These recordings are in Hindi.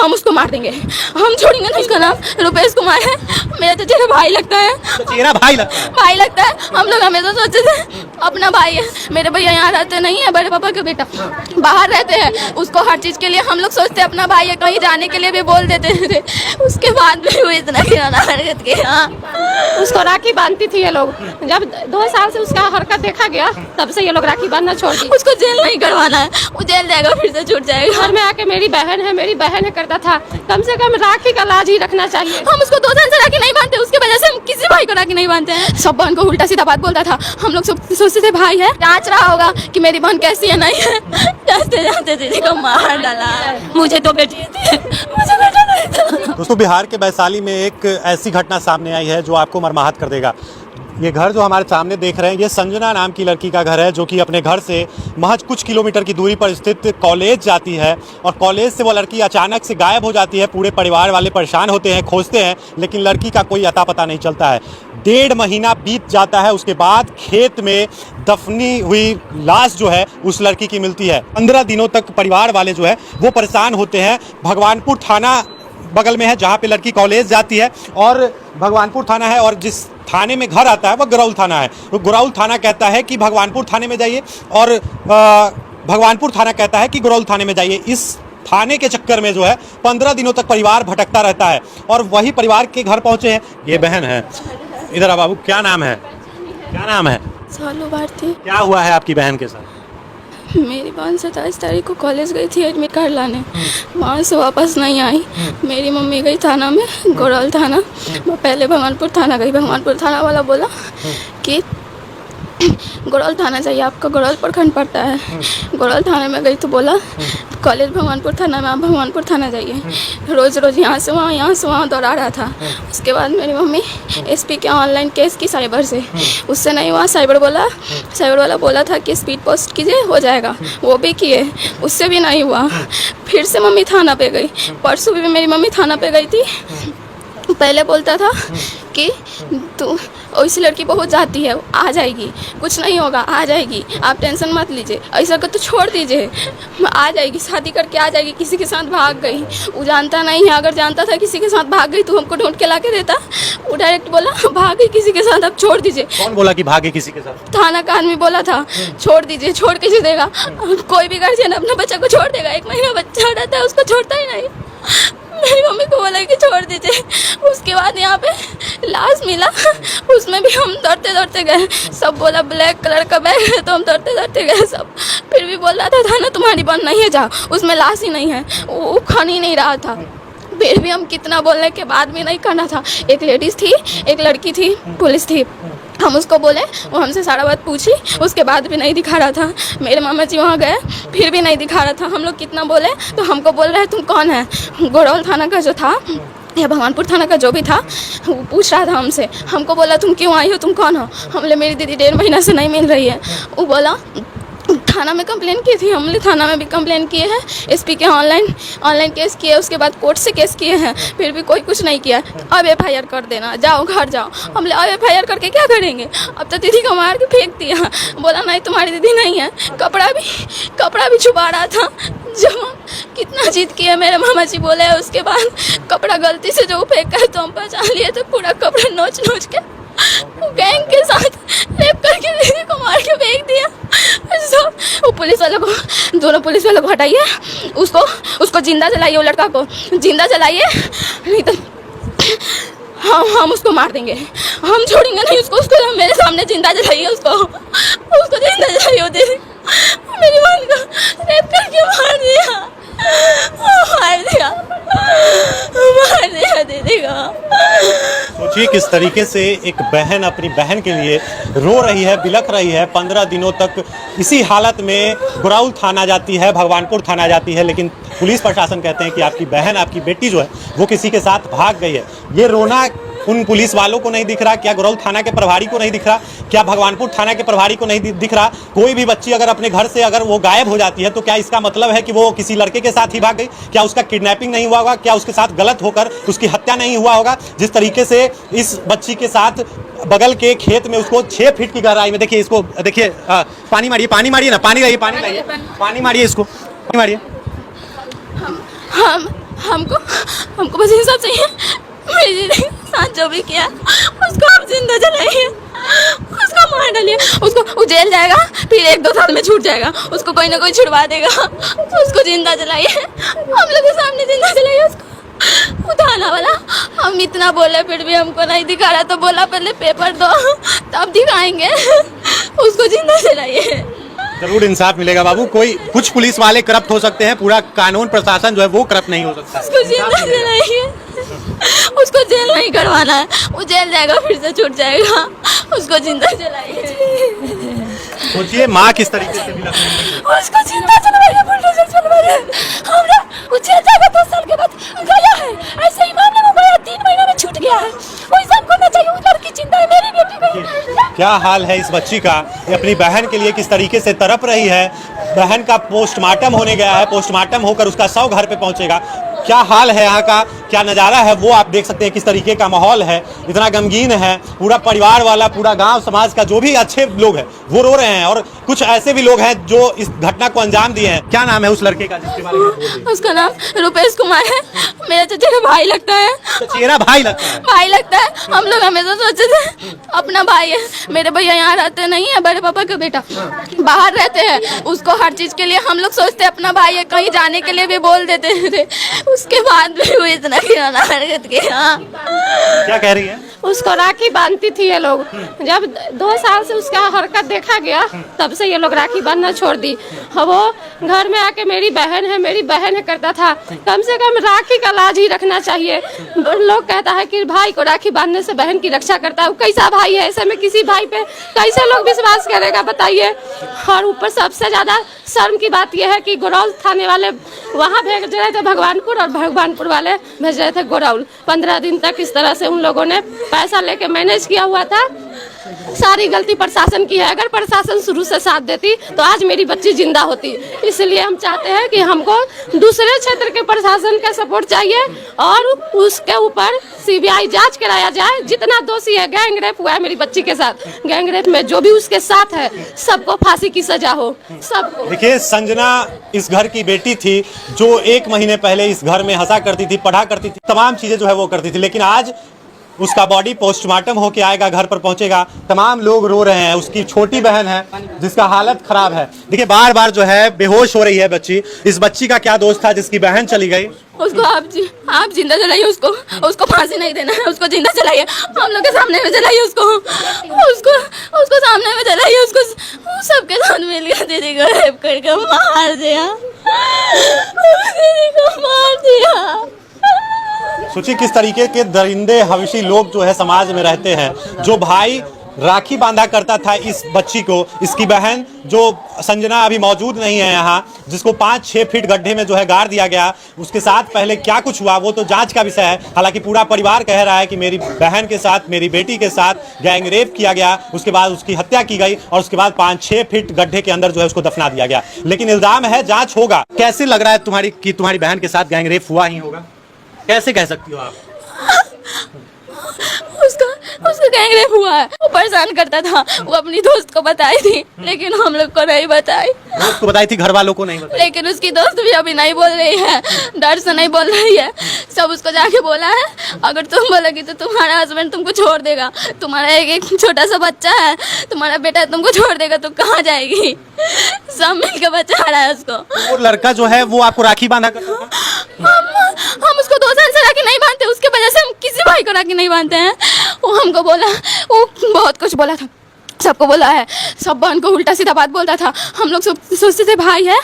हम उसको मार देंगे, हम छोड़ेंगे नहीं। उसका नाम रुपेश कुमार है, मेरा तो चेहरा भाई लगता है, चेहरा भाई लगता है। भाई लगता है। हम लोग हमेशा सोचते थे अपना भाई है। मेरे भैया यहाँ रहते नहीं है, बड़े पापा के बेटा बाहर रहते हैं, उसको हर चीज़ के लिए हम लोग सोचते अपना भाई है, कहीं जाने के लिए भी बोल देते थे। उसके बाद भी वो इतना घिनौना हरकत किया। उसको राखी बांधती थी ये लोग। जब 2 साल से उसका हरकत देखा गया तब से ये लोग राखी बांधना छोड़ दी। उसको जेल नहीं करवाना है, वो जेल जाएगा फिर से छूट जाएगा। घर में आके मेरी बहन है, मेरी बहन है करता था। कम से कम राखी का लाज ही रखना चाहिए। हम उसको 2 साल से राखी नहीं बांधते, उसके वजह से हम किसी भाई को राखी नहीं बांधते हैं। सब बहन को उल्टा सीधा बात बोलता था। हम लोग सब सोचते थे भाई है, जांच रहा होगा कि मेरी बहन कैसी है नहीं है। जाते जाते दीदी को मार डाला। मुझे तो बेटी थी, मुझे बेटा नहीं था। दोस्तों, बिहार के वैशाली में एक ऐसी घटना सामने आई है जो आपको मर्माहत कर देगा। ये घर जो हमारे सामने देख रहे हैं, ये संजना नाम की लड़की का घर है, जो कि अपने घर से महज कुछ किलोमीटर की दूरी पर स्थित कॉलेज जाती है। और कॉलेज से वो लड़की अचानक से गायब हो जाती है। पूरे परिवार वाले परेशान होते हैं, खोजते हैं, लेकिन लड़की का कोई अता पता नहीं चलता है। 1.5 महीना बीत जाता है। उसके बाद खेत में दफनी हुई लाश जो है उस लड़की की मिलती है। 15 दिनों तक परिवार वाले जो है वो परेशान होते हैं। भगवानपुर थाना बगल में है जहाँ पे लड़की कॉलेज जाती है, और भगवानपुर थाना है, और जिस थाने में घर आता है वो गुरौल थाना है। तो गुरौल थाना कहता है कि भगवानपुर थाने में जाइए, और भगवानपुर थाना कहता है कि गुरौल थाने में जाइए। इस थाने के चक्कर में जो है 15 दिनों तक परिवार भटकता रहता है। और वही परिवार के घर पहुंचे हैं। ये बहन है, इधर आ बाबू, क्या नाम है? क्या नाम है? सालू भारती। क्या हुआ है आपकी बहन के साथ? मेरी बहन 27 तारीख को कॉलेज गई थी एडमिट कार्ड लाने, वहाँ से वापस नहीं आई। मेरी मम्मी गई थाना में, गोरौल थाना। मैं पहले भगवानपुर थाना गई। भगवानपुर थाना वाला बोला कि गोरौल थाना चाहिए, आपका गोरौल प्रखंड पड़ता है। गोरौल थाने में गई तो बोला कॉलेज भगवानपुर थाना में, आप भगवानपुर थाना जाइए। रोज़ रोज़ यहाँ से वहाँ दौड़ा रहा था। उसके बाद मेरी मम्मी एसपी के ऑनलाइन केस की साइबर से, उससे नहीं हुआ। साइबर वाला बोला था कि स्पीड पोस्ट कीजिए, हो जाएगा। वो भी किए, उससे भी नहीं हुआ। फिर से मम्मी थाना पे गई। परसों भी मेरी मम्मी थाना पे गई थी। पहले बोलता था कि तू ऐसी लड़की बहुत जाती है, आ जाएगी, कुछ नहीं होगा, आ जाएगी, आप टेंशन मत लीजिए, ऐसा कर तो छोड़ दीजिए, आ जाएगी, शादी करके आ जाएगी। किसी के साथ भाग गई, वो जानता नहीं है। अगर जानता था किसी के साथ भाग गई तो हमको ढूंढ के ला के देता। वो डायरेक्ट बोला भाग गई किसी के साथ, अब छोड़ दीजिए। कौन बोला कि भागे किसी के साथ? थाना का आदमी बोला था छोड़ दीजिए, छोड़ कैसे देगा? कोई भी गार्जियन अपने बच्चे को छोड़ देगा? 1 महीना बच्चा रहता है, उसको छोड़ता ही नहीं। मेरी मम्मी को बोला कि छोड़ दीजिए। उसके बाद यहाँ पे लाश मिला, उसमें भी हम दौड़ते गए। सब बोला ब्लैक कलर का बैग है, तो हम दौड़ते गए सब। फिर भी बोल रहा था ना तुम्हारी बहन नहीं है, जाओ, उसमें लाश ही नहीं है। वो खन ही नहीं रहा था। फिर भी हम कितना बोलने के बाद भी नहीं करना था। एक लेडीज़ थी, एक लड़की थी, पुलिस थी। हम उसको बोले, वो हमसे सारा बात पूछी, उसके बाद भी नहीं दिखा रहा था। मेरे मामा जी वहाँ गए, फिर भी नहीं दिखा रहा था। हम लोग कितना बोले तो हमको बोल रहे तुम कौन है? गोरौल थाना का जो था या भगवानपुर थाना का जो भी था, वो पूछ रहा था हमसे। हमको बोला तुम क्यों आई हो, तुम कौन हो? हम बोले मेरी दीदी 1.5 महीना से नहीं मिल रही है। वो बोला थाना में कंप्लेन की थी, हमने थाना में भी कंप्लेन किए हैं, एसपी के ऑनलाइन केस किए, उसके बाद कोर्ट से केस किए हैं, फिर भी कोई कुछ नहीं किया। अब FIR कर देना, जाओ घर जाओ। हम ले अब FIR करके क्या करेंगे? अब तो दीदी को मार के फेंक दिया। बोला नहीं तुम्हारी दीदी नहीं है। कपड़ा भी छुपा रहा था। जब हम कितना जीत किए, मेरे मामा जी बोले, उसके बाद कपड़ा गलती से जो फेंका है तो हम पहचान लिए, तो पूरा कपड़ा नोच के गैंग के साथ रेप करके दीदी को मार के फेंक दिया। वो पुलिस वालों को, दोनों पुलिस वालों को हटाइए, उसको जिंदा जलाइए, वो लड़का को जिंदा जलाइए, नहीं तो हम उसको मार देंगे, हम छोड़ेंगे नहीं उसको मेरे सामने जिंदा जलाइए, उसको जिंदा जलाइए। दीदी मेरी बहन को रेप करके मार दिया दीदी को। सोचिए किस तरीके से एक बहन अपनी बहन के लिए रो रही है, बिलख रही है। 15 दिनों तक इसी हालत में गुरौल थाना जाती है, भगवानपुर थाना जाती है, लेकिन पुलिस प्रशासन कहते हैं कि आपकी बहन, आपकी बेटी जो है वो किसी के साथ भाग गई है। ये रोना उन पुलिस वालों को नहीं दिख रहा? क्या गुरौल थाना के प्रभारी को नहीं दिख रहा? क्या भगवानपुर थाना के प्रभारी को नहीं दिख रहा? कोई भी बच्ची अगर अपने घर से अगर वो गायब हो जाती है तो क्या इसका मतलब है कि वो किसी लड़के के साथ ही भाग गई? क्या उसका किडनैपिंग नहीं हुआ होगा? क्या उसके साथ गलत होकर उसकी हत्या नहीं हुआ होगा? जिस तरीके से इस बच्ची के साथ बगल के खेत में उसको 6 फीट की गहराई में, देखिए इसको, देखिए पानी मारिए ना, पानी लाइए, पानी मारिए इसको, पानी मारिए। हमको बस इंसाफ चाहिए। मेरी जिंदगी के साथ जो भी किया उसको आप जिंदा जलाइए, उसको मार डालिए, उसको जेल जाएगा, फिर 1-2 साल में छूट जाएगा, उसको कोई ना कोई छुड़वा देगा, उसको जिंदा जलाइए, हम लोग के सामने जिंदा जलाइए उसको। उठाना वाला हम इतना बोले फिर भी हमको नहीं दिखा रहा, तो बोला पहले पेपर दो तब दिखाएंगे, उसको जिंदा जलाइए। जरूर इंसाफ मिलेगा बाबू। कुछ पुलिस वाले करप्ट हो सकते हैं, पूरा कानून प्रशासन जो है वो करप्ट नहीं हो सकता। उसको जिंदा जलाइए, उसको जेल नहीं करवाना है, वो जेल जाएगा फिर से छूट जाएगा, उसको जिंदा जलाइए। सोचिए माँ किस तरीके से भी लग रही है। उसको जिंदा जलवाइए, बुलडोजर चलवाइए। हमरा वो जेल जाएगा 2 साल के बाद, गया है ऐसे ही मामले में गया, 3 महीने में छूट गया है, कोई सब करना चाहिए। वो लड़की जिंदा है, मेरी बेटी को। क्या हाल है इस बच्ची का, ये अपनी बहन के लिए किस तरीके से तड़प रही है। बहन का पोस्टमार्टम होने गया है, पोस्टमार्टम होकर उसका शव घर पे पहुंचेगा। क्या हाल है यहाँ का, क्या नज़ारा है वो आप देख सकते हैं, किस तरीके का माहौल है, इतना गमगीन है। पूरा परिवार वाला, पूरा गांव समाज का जो भी अच्छे लोग हैं वो रो रहे हैं, और कुछ ऐसे भी लोग हैं जो इस घटना को अंजाम दिए हैं। क्या नाम है उस लड़के का जिसके बारे में बोल रही हैं? उसका नाम रुपेश कुमार है, मेरा चचेरा भाई लगता है। चचेरा भाई लगता है? भाई लगता है। हम लोग हमेशा सोचते थे अपना भाई है। मेरे भैया यहाँ रहते नहीं है, बड़े पापा का बेटा बाहर रहते हैं, उसको हर चीज के लिए हम लोग सोचते अपना भाई है, कहीं जाने के लिए भी बोल देते थे, उसके बाद भी वो इतना घिनौना हरकत किया। क्या कह रही है? उसको राखी बांधती थी ये लोग, जब 2 साल से उसका हरकत देखा गया तब से ये लोग राखी बांधना छोड़ दी। वो घर में आके मेरी बहन है करता था। कम से कम राखी का लाज ही रखना चाहिए। लोग कहता है कि भाई को राखी बांधने से बहन की रक्षा करता है, वो कैसा भाई है? ऐसे में किसी भाई पे कैसे लोग विश्वास करेगा बताइए। और ऊपर सबसे ज्यादा शर्म की बात यह है कि गोरौल थाने वाले वहाँ भेज रहे थे भगवानपुर, और भगवानपुर वाले भेज रहे थे गोरौल। 15 दिन तक इस तरह से उन लोगों ने पैसा लेके मैनेज किया हुआ था। सारी गलती प्रशासन की है। अगर प्रशासन शुरू से साथ देती तो आज मेरी बच्ची जिंदा होती। इसलिए हम चाहते हैं कि हमको दूसरे क्षेत्र के प्रशासन का सपोर्ट चाहिए, और उसके ऊपर सीबीआई जांच कराया जाए। जितना दोषी है, गैंग रेप हुआ है मेरी बच्ची के साथ, गैंग रेप में जो भी उसके साथ है सबको फांसी की सजा हो, सबको। देखिए, संजना इस घर की बेटी थी जो 1 महीने पहले इस घर में हंसा करती थी, पढ़ा करती थी, तमाम चीजें जो है वो करती थी, लेकिन आज उसका बॉडी पोस्टमार्टम होके आएगा, घर पर पहुंचेगा। तमाम लोग रो रहे हैं। उसकी छोटी बहन है जिसका हालत खराब है। देखिए, बार बार जो है बेहोश हो रही है बच्ची। इस बच्ची का क्या दोष था जिसकी बहन चली गई? उसको आप जिंदा जलाइए, उसको फांसी नहीं देना है, उसको जिंदा जलाइए, हम लोग के सामने में जलाइए, उसको सामने में जलाइए, उसको सबके साथ मिलकर दीदी को रेप करके मार दिया, दीदी को मार दिया। सोचिए किस तरीके के दरिंदे हवशी लोग जो है समाज में रहते हैं। जो भाई राखी बांधा करता था इस बच्ची को, इसकी बहन जो संजना अभी मौजूद नहीं है यहाँ, जिसको 5-6 फीट गड्ढे में जो है गाड़ दिया गया, उसके साथ पहले क्या कुछ हुआ वो तो जांच का विषय है। हालांकि पूरा परिवार कह रहा है कि मेरी बहन के साथ, मेरी बेटी के साथ गैंग रेप किया गया, उसके बाद उसकी हत्या की गई, और उसके बाद 5-6 फीट गड्ढे के अंदर जो है उसको दफना दिया गया। लेकिन इल्जाम है, जाँच होगा। कैसे लग रहा है तुम्हारी बहन के साथ गैंग रेप हुआ ही होगा? कैसे कह सकती हो आप? उसका गैंग रेप हुआ है। वो परेशान करता था, वो अपनी दोस्त को बताई थी, लेकिन हम लोग को नहीं बताई। दोस्त को बताई थी, घर वालों को नहीं बताई। लेकिन उसकी दोस्त भी अभी नहीं बोल रही है, डर से नहीं बोल रही है। सब उसको जाके बोला है, अगर तुम बोलोगी तो तुम्हारा हस्बैंड तुमको छोड़ देगा, तुम्हारा एक छोटा सा बच्चा है, तुम्हारा बेटा तुमको छोड़ देगा, तो कहाँ जाएगी? सब मिलकर बचा रहा है उसको। वो लड़का जो है वो आपको राखी बांधा करता था? हम उसको 2 साल से राखी नहीं बांधते, उसके वजह से हम किसी भाई को राखी नहीं बांधते हैं। वो हमको बोला, वो बहुत कुछ बोला था, सबको बोला है, सब बहन को उल्टा सीधा बात बोलता था। हम लोग सोचते थे भाई है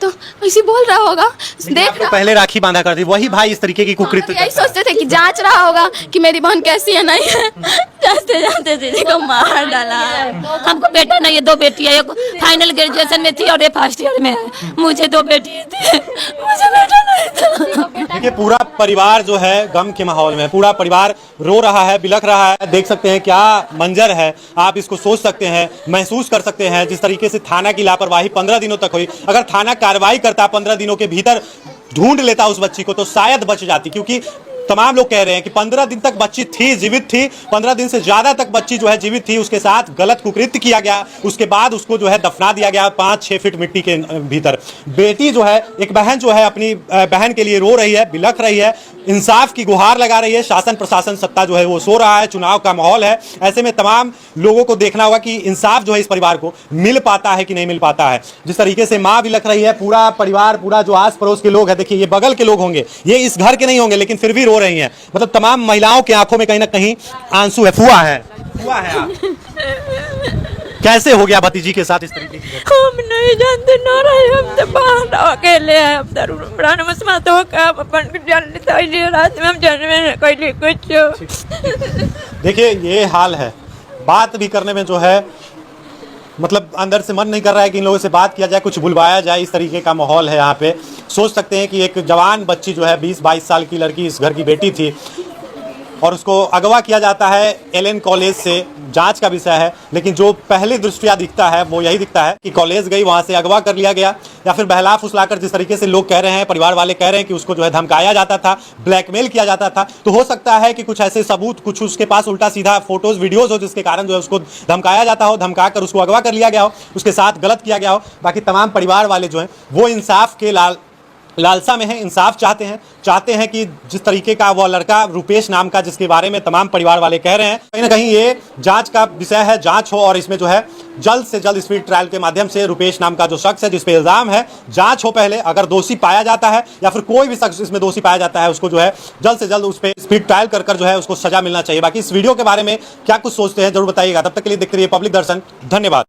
तो ऐसे बोल रहा होगा, देख रहा। पहले राखी बांधा करती, वही भाई इस तरीके की कुकृत्य यही सोचते थे कि जांच रहा होगा कि मेरी बहन कैसी है, नहीं है। जाते जाते दीदी को मार डाला। हमको बेटा नहीं है, 2 बेटी है, एक फाइनल ग्रेजुएशन में थी और एक फर्स्ट ईयर में है। मुझे 2 बेटी थी, मुझे बेटा नहीं था। देखिए, पूरा परिवार जो है गम के माहौल में, पूरा परिवार रो रहा है, बिलख रहा है। देख सकते हैं क्या मंजर है, आप इसको सोच सकते हैं, महसूस कर सकते हैं। जिस तरीके से थाना की लापरवाही 15 दिनों तक हुई, अगर थाना कार्रवाई करता 15 दिनों के भीतर ढूंढ लेता उस बच्ची को तो शायद बच जाती, क्योंकि तमाम लोग कह रहे हैं कि 15 दिन तक बच्ची थी, जीवित थी, 15 दिन से ज्यादा तक बच्ची जो है जीवित थी, उसके साथ गलत कुकृत्य किया गया, उसके बाद उसको जो है दफना दिया गया 5-6 फीट मिट्टी के भीतर। बेटी जो है, एक बहन जो है अपनी बहन के लिए रो रही है, बिलख रही है, इंसाफ की गुहार लगा रही है। शासन प्रशासन सत्ता जो है वो सो रहा है, चुनाव का माहौल है। ऐसे में तमाम लोगों को देखना होगा कि इंसाफ जो है इस परिवार को मिल पाता है कि नहीं मिल पाता है। जिस तरीके से माँ बिलख रही है, पूरा परिवार, पूरा जो आस पड़ोस के लोग हैं, देखिए ये बगल के लोग होंगे, ये इस घर के नहीं होंगे लेकिन फिर भी रो रही हैं। मतलब तमाम महिलाओं की आंखों में कहीं ना कहीं आंसू है। फुआ है आप। कैसे हो गया भतीजी के साथ इस तरीके की? हम नहीं जानते न रहे, हम तो बाहर अकेले हैं, हम तो प्राण मत हो का अपन जल्दी तो ये रात में हम जानवे न कोई कुछ। देखिए ये हाल है, बात भी करने में जो है मतलब अंदर से मन नहीं कर रहा है कि इन लोगों से बात किया जाए, कुछ बुलवाया जाए। इस तरीके का माहौल है यहाँ पे। सोच सकते हैं कि एक जवान बच्ची जो है 20-22 साल की लड़की इस घर की बेटी थी और उसको अगवा किया जाता है एलएन कॉलेज से। जांच का विषय है, लेकिन जो पहले दृष्टिया दिखता है वो यही दिखता है कि कॉलेज गई, वहां से अगवा कर लिया गया, या फिर बहला फुसलाकर, जिस तरीके से लोग कह रहे हैं, परिवार वाले कह रहे हैं कि उसको जो है धमकाया जाता था, ब्लैकमेल किया जाता था। तो हो सकता है कि कुछ ऐसे सबूत, कुछ उसके पास उल्टा सीधा फोटोज वीडियोज हो जिसके कारण जो है उसको धमकाया जाता हो, धमका कर उसको अगवा कर लिया गया हो, उसके साथ गलत किया गया हो। बाकी तमाम परिवार वाले जो हैं वो इंसाफ के लालसा में है, इंसाफ चाहते हैं कि जिस तरीके का वो लड़का रुपेश नाम का, जिसके बारे में तमाम परिवार वाले कह रहे हैं, कहीं ना कहीं ये जांच का विषय है, जांच हो और इसमें जो है जल्द से जल्द स्पीड ट्रायल के माध्यम से रुपेश नाम का जो शख्स है जिस पे इल्जाम है, जांच हो पहले। अगर दोषी पाया जाता है या फिर कोई भी शख्स इसमें दोषी पाया जाता है, उसको जो है जल्द से जल्द उस पर स्पीड ट्रायल कर जो है उसको सजा मिलना चाहिए। बाकी इस वीडियो के बारे में क्या कुछ सोचते हैं जरूर बताइएगा। तब तक के लिए देखते रहिए पब्लिक दर्शन। धन्यवाद।